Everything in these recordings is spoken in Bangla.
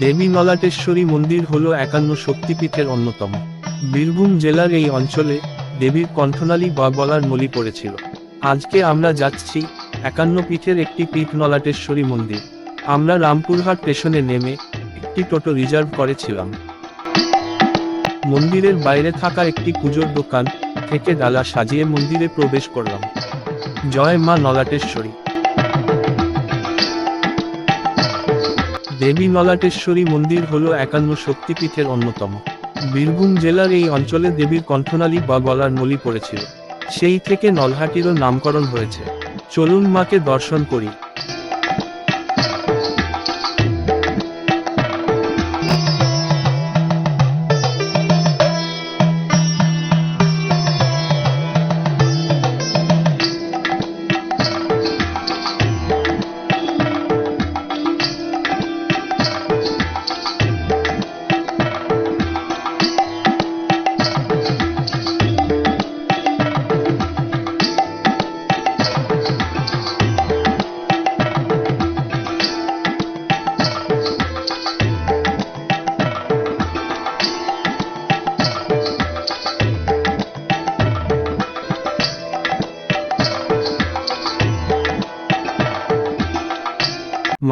দেবী নলাটেশ্বরী মন্দির হল ৫১ শক্তিপীঠের অন্যতম। বীরভূম জেলার এই অঞ্চলে দেবীর কণ্ঠনালী বা গলার নলি পড়েছিল। আজকে আমরা যাচ্ছি ৫১ পীঠের একটি পীঠ নলাটেশ্বরী মন্দির। আমরা রামপুরহাট স্টেশনে নেমে একটি টোটো রিজার্ভ করেছিলাম। মন্দিরের বাইরে থাকা একটি পুজোর দোকান থেকে ডালা সাজিয়ে মন্দিরে প্রবেশ করলাম। জয় মা নলাটেশ্বরী। দেবী নলাটেশ্বরী মন্দির হল ৫১ শক্তিপীঠের অন্যতম। বীরভূম জেলার এই অঞ্চলে দেবীর কণ্ঠনালী বা গলার নলি পড়েছিল, সেই থেকে নলহাটিরও নামকরণ হয়েছে। চলুন মাকে দর্শন করি।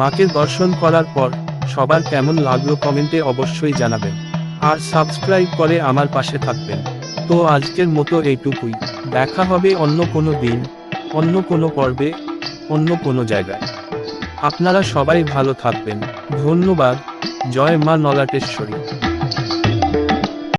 মাকে দর্শন করার পর সবার কেমন লাগলো কমেন্টে অবশ্যই জানাবেন, আর সাবস্ক্রাইব করে আমার পাশে থাকবেন। তো আজকের মতো এইটুকুই, দেখা হবে অন্য কোনো দিন, অন্য কোনো পর্বে, অন্য কোনো জায়গায়। আপনারা সবাই ভালো থাকবেন। ধন্যবাদ। জয় মা নলাটেশ্বরী।